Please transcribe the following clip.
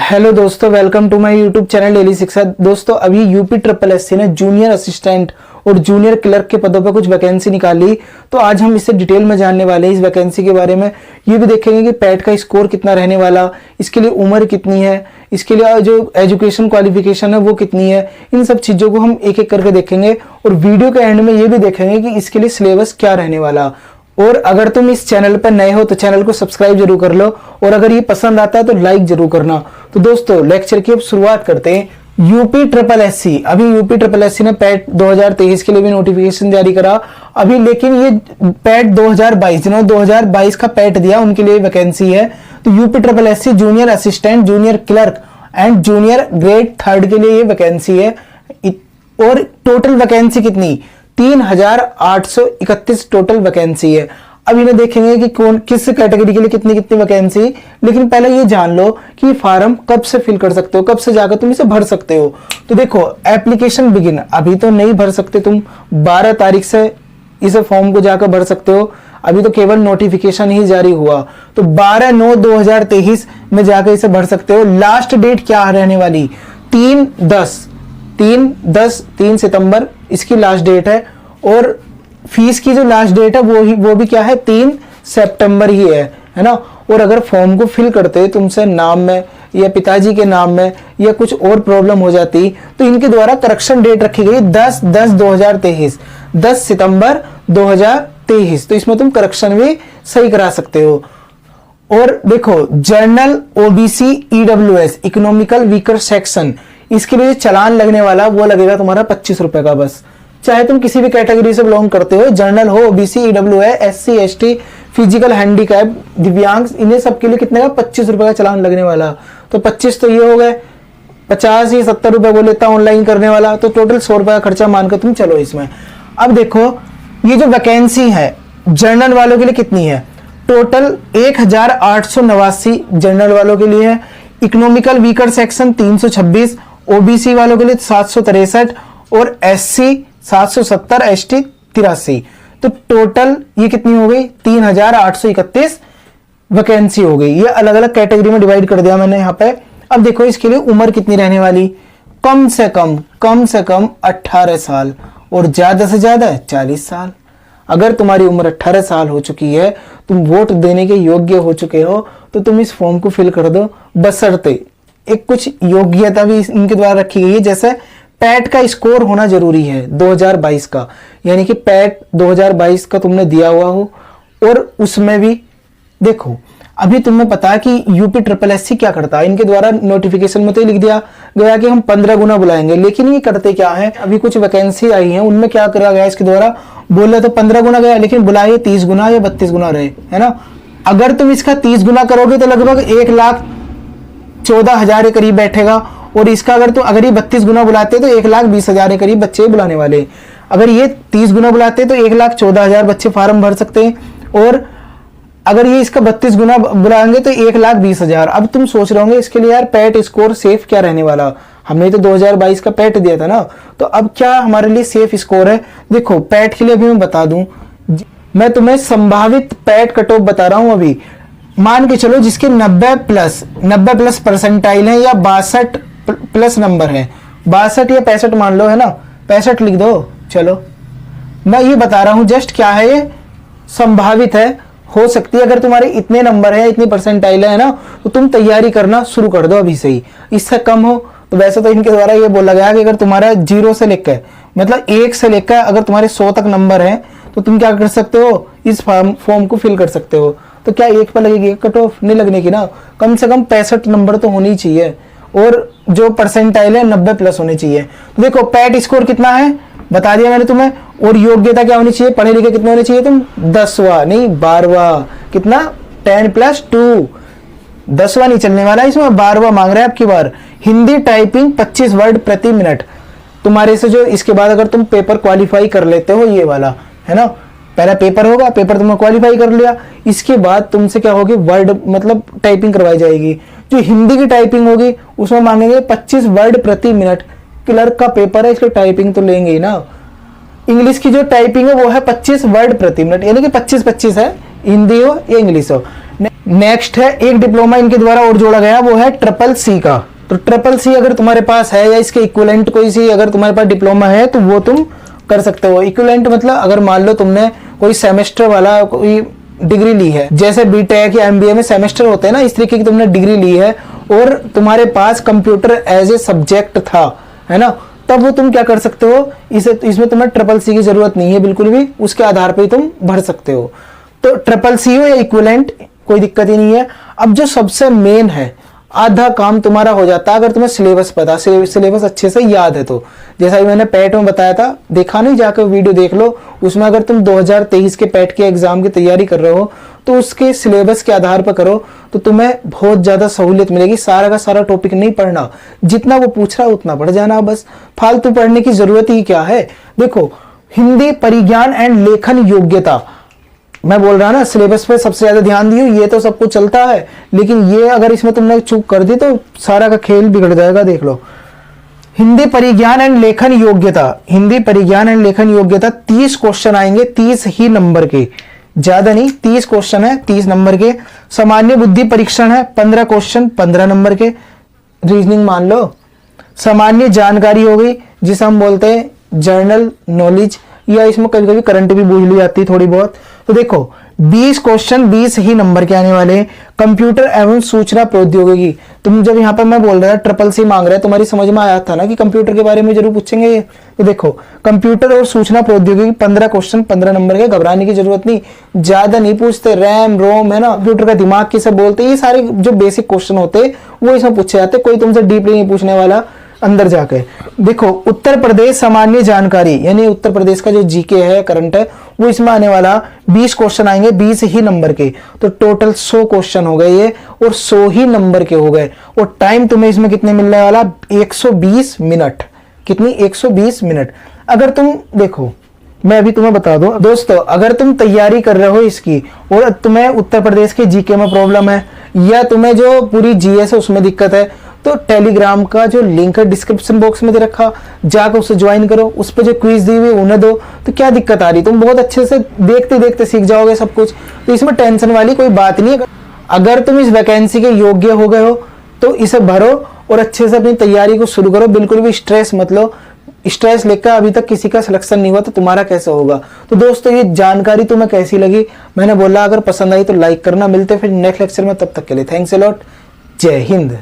Hello दोस्तों, welcome to my YouTube channel daily Shiksha. दोस्तों, अभी यूपी ट्रिपल एससी ने जूनियर असिस्टेंट और जूनियर क्लर्क के पदों पर कुछ वैकेंसी निकाली। तो आज हम इससे डिटेल में जानने वाले हैं इस वैकेंसी के बारे में। ये भी देखेंगे कि पैट का स्कोर कितना रहने वाला, इसके लिए उम्र कितनी है, इसके लिए जो एजुकेशन क्वालिफिकेशन है वो कितनी है। इन सब चीज़ों को हम एक एक करके देखेंगे और वीडियो के एंड में ये भी देखेंगे कि इसके लिए सिलेबस क्या रहने वाला। और अगर तुम इस चैनल पर नए हो तो चैनल को सब्सक्राइब जरूर कर लो, और अगर ये पसंद आता है तो लाइक जरूर करना। तो दोस्तों, लेक्चर की अब शुरुआत करते हैं। यूपी ट्रिपल एससी, अभी यूपी ट्रिपल एससी ने पैट 2023 के लिए भी नोटिफिकेशन जारी करा अभी, लेकिन ये पैट 2022, जिन्होंने 2022 का पैट दिया उनके लिए वैकेंसी है। तो UP triple SC junior assistant, junior clerk and junior grade 3 के लिए ये वैकेंसी है। और टोटल वैकेंसी कितनी? 3831 टोटल वैकेंसी है। अब इन्हें देखेंगे कि कौन किस कैटेगरी के लिए कितनी कितनी वैकेंसी। लेकिन पहले ये जान लो कि फॉर्म कब से फिल कर सकते हो, कब से जाकर तुम इसे भर सकते हो। तो देखो, एप्लीकेशन बिगिन, अभी तो नहीं भर सकते तुम, 12 तारीख से इस फॉर्म को जाकर भर सकते हो। अभी तो केवल नोटिफिकेशन ही जारी हुआ, तो 12/9/2023 में जाकर इसे भर सकते हो। लास्ट डेट क्या रहने वाली? 3 सितंबर इसकी लास्ट डेट है। और फीस की जो लास्ट डेट है वो भी क्या है? 3 सितंबर ही है ना। और अगर फॉर्म को फिल करते तुमसे नाम में या पिताजी के नाम में या कुछ और प्रॉब्लम हो जाती तो इनके द्वारा करेक्शन डेट रखी गई 10/10/2023, 10 सितंबर 2023। तो इसमें तुम करेक्शन भी सही करा सकते हो। और देखो, general OBC EWS economical weaker section, इसके लिए चालान लगने वाला वो लगेगा तुम्हारा 25 रुपए का बस। चाहे तुम किसी भी कैटेगरी से बिलोंग करते हो, जनरल हो, OBC, EWS, SC, ST, physical handicap, दिव्यांग, इन्हें सबके लिए कितने का? 25 रुपए का चालान लगने वाला। तो 25 तो ये हो गए, 50 या 70 रुपए वो लेता ऑनलाइन करने वाला, तो टोटल 100 रुपए का खर्चा मानकर तुम चलो इसमें। अब देखो, ये जो वैकेंसी है जनरल वालों के लिए कितनी है? टोटल 1889 जनरल वालों के लिए है। इकोनॉमिकल वीकर सेक्शन 326, ओबीसी वालों के लिए 763 और एससी 770, एसटी 83। तो टोटल ये कितनी हो गई? 3831 वैकेंसी हो गई। ये अलग अलग कैटेगरी में डिवाइड कर दिया मैंने यहाँ पे। अब देखो, इसके लिए उम्र कितनी रहने वाली? कम से कम 18 साल और ज्यादा से ज्यादा 40 साल। अगर तुम्हारी उम्र 18 साल हो चुकी है, तुम वोट देने के योग्य हो चुके हो, तो तुम इस फॉर्म को फिल कर दो। बशर्ते एक कुछ योग्यता भी इनके द्वारा रखी गई है, जैसे पैट का स्कोर होना जरूरी है 2022 का, यानी कि पैट 2022 का तुमने दिया हुआ हो। और उसमें भी देखो, अभी तुम्हें पता है कि यूपी ट्रिपल एससी क्या करता है। इनके द्वारा नोटिफिकेशन में तो लिख दिया गया कि हम 15 गुना बुलाएंगे, लेकिन ये करते क्या है? अभी कुछ वैकेंसी आई है, उनमें क्या करा गया इसके द्वारा? बोले तो 15 गुना गया, लेकिन बुलाए 30 गुना या 32 गुना रहे, है ना। अगर तुम इसका 30 गुना करोगे तो लगभग 1,14,000 के करीब बैठेगा। और इसका अगर ये 32 गुना बुलाते तो 1,20,000 के करीब बच्चे बुलाने वाले। अगर ये 30 गुना बुलाते तो 1,14,000 बच्चे फार्म भर सकते हैं। और अगर ये इसका 32 गुना बुलाएंगे तो 1,20,000। अब तुम सोच रहे होंगे इसके लिए यार पैट स्कोर सेफ क्या रहने वाला? हमने तो 2022 का पैट दिया था ना, तो अब क्या हमारे लिए सेफ स्कोर है? देखो, पैट के लिए अभी मैं बता दूं, मैं तुम्हें संभावित पैट कट ऑफ बता रहा हूं। अभी मान के चलो जिसके 90 प्लस परसेंटाइल है या 62 प्लस नंबर है, 62 या 65 मान लो, है ना, 65 लिख दो। चलो, मैं ये बता रहा हूं जस्ट क्या है, ये संभावित है, हो सकती है। अगर तुम्हारे इतने नंबर है, इतनी परसेंटाइल है ना, तो तुम तैयारी करना शुरू कर दो अभी से ही। इससे कम हो तो वैसे तो इनके द्वारा ये बोला गया कि अगर तुम्हारा 0 से लेकर, मतलब 1 से लेकर अगर तुम्हारे 100 तक नंबर है तो तुम क्या कर सकते हो? इस फॉर्म को फिल कर सकते हो। तो क्या 1 पर लगेगी? कट ऑफ नहीं लगने की ना, कम से कम 65 नंबर तो होनी चाहिए, और जो परसेंटाइल है 90 प्लस होने चाहिए। तो देखो, पैट स्कोर कितना है बता दिया मैंने तुम्हें। और योग्यता क्या होनी चाहिए? पढ़े लिखे कितने होने चाहिए तुम? 10वां नहीं 12वां। कितना? 10+2। 10वां नहीं चलने वाला, इसमें 12वां मांग रहा है आपकी बार। हिंदी टाइपिंग 25 वर्ड प्रति मिनट तुम्हारे से जो, इसके बाद अगर तुम पेपर क्वालिफाई कर लेते हो, ये वाला है ना, पहला पेपर होगा, पेपर तुमने क्वालिफाई कर लिया, इसके बाद तुमसे क्या होगी? वर्ड मतलब टाइपिंग करवाई जाएगी। जो हिंदी की टाइपिंग होगी उसमें मांगेंगे 25 वर्ड प्रति मिनट। क्लर्क का पेपर है, इसलिए टाइपिंग तो लेंगे ही ना। इंग्लिश की जो टाइपिंग है वो है 25 वर्ड प्रति मिनट, यानी कि 25-25 है, हिंदी हो या इंग्लिश हो। नेक्स्ट है एक डिप्लोमा इनके द्वारा और जोड़ा गया, वो है ट्रिपल सी का। तो ट्रिपल सी अगर तुम्हारे पास है या इसके इक्विवेलेंट कोई सी अगर तुम्हारे पास डिप्लोमा है तो वो तुम कर सकते हो। इक्विवेलेंट मतलब अगर मान लो तुमने कोई सेमेस्टर वाला कोई डिग्री ली है, जैसे बीटेक या एमबीए में सेमेस्टर होते हैं ना, इस तरीके की तुमने डिग्री ली है और तुम्हारे पास कंप्यूटर एज ए सब्जेक्ट था, है ना, तब वो तुम क्या कर सकते हो, इसमें तुम्हें ट्रिपल सी की जरूरत नहीं है बिल्कुल भी, उसके आधार पर ही तुम भर सकते हो। तो ट्रिपल सी हो या इक्विवेलेंट कोई दिक्कत ही नहीं है। अब जो सबसे मेन है, आधा काम तुम्हारा हो जाता है अगर तुम्हें सिलेबस पता, सिलेबस अच्छे से याद है तो। जैसा कि मैंने पैट में बताया था, देखा नहीं, जाकर वीडियो देख लो, उसमें अगर तुम 2023 के पैट के एग्जाम की तैयारी कर रहे हो तो उसके सिलेबस के आधार पर करो तो तुम्हें बहुत ज्यादा सहूलियत मिलेगी। सारा का सारा टॉपिक नहीं पढ़ना, जितना वो पूछ रहा है उतना पढ़ जाना, बस फालतू पढ़ने की जरूरत ही क्या है। देखो, हिंदी परिज्ञान एंड लेखन योग्यता, मैं बोल रहा ना सिलेबस पे सबसे ज्यादा ध्यान दियो, ये तो सब कुछ चलता है, लेकिन ये अगर इसमें तुमने चूक कर दी तो सारा का खेल बिगड़ जाएगा। देख लो, हिंदी परिज्ञान एंड लेखन योग्यता, हिंदी परिज्ञान एंड लेखन योग्यता 30 क्वेश्चन आएंगे, 30 ही नंबर के, ज्यादा नहीं, 30 क्वेश्चन है, 30 नंबर के। सामान्य बुद्धि परीक्षण है, 15 क्वेश्चन, 15 नंबर के, रीजनिंग मान लो। सामान्य जानकारी हो गई जिसे हम बोलते हैं जनरल नॉलेज, या इसमें कभी कभी करंट भी बूझ ली जाती है थोड़ी बहुत। तो देखो 20 क्वेश्चन 20 ही नंबर के आने वाले हैं। कंप्यूटर एवं सूचना प्रौद्योगिकी, तुम जब यहाँ पर मैं बोल रहा था ट्रिपल सी मांग रहा है, तुम्हारी समझ में आया था ना कि कंप्यूटर के बारे में जरूर पूछेंगे ये। तो देखो, कंप्यूटर और सूचना प्रौद्योगिकी 15 क्वेश्चन 15 नंबर के, घबराने की जरूरत नहीं, ज्यादा नहीं पूछते। रैम रोम है ना, कंप्यूटर का दिमाग किसे बोलते, ये सारे जो बेसिक क्वेश्चन होते हैं वो इसमें पूछे जाते, कोई तुमसे डीपली नहीं पूछने वाला अंदर जाके। देखो, उत्तर प्रदेश सामान्य जानकारी, यानी उत्तर प्रदेश का जो जीके है, करंट है, वो इसमें आने वाला 20 क्वेश्चन आएंगे, 20 ही नंबर के। तो टोटल 100 क्वेश्चन हो गए ये, और 100 ही नंबर के हो गए। और टाइम तुम्हें इसमें कितने मिलने वाला, 120 मिनट। कितनी, 120 मिनट। अगर तुम देखो, मैं अभी तुम्हें बता दूं दोस्तों, अगर तुम तैयारी कर रहे हो इसकी और तुम्हें उत्तर प्रदेश के जीके में प्रॉब्लम है, या तुम्हें जो पूरी जीएस है उसमें दिक्कत है, तो टेलीग्राम का जो लिंक है डिस्क्रिप्शन बॉक्स में दे रखा, जाकर उसे ज्वाइन करो, उस पर जो क्विज दी हुई उन्हें दो। तो क्या दिक्कत आ रही, तुम बहुत अच्छे से देखते देखते सीख जाओगे सब कुछ, तो इसमें टेंशन वाली कोई बात नहीं है। अगर तुम इस वैकेंसी के योग्य हो गए हो तो इसे भरो और अच्छे से अपनी तैयारी को शुरू करो, बिल्कुल भी स्ट्रेस मत लो। स्ट्रेस लेकर अभी तक किसी का सिलेक्शन नहीं हुआ तो तुम्हारा कैसे होगा। तो दोस्तों, ये जानकारी तुम्हें कैसी लगी, मैंने बोला अगर पसंद आई तो लाइक करना। मिलते फिर नेक्स्ट लेक्चर में, तब तक के लिए थैंक्स अ लॉट, जय हिंद।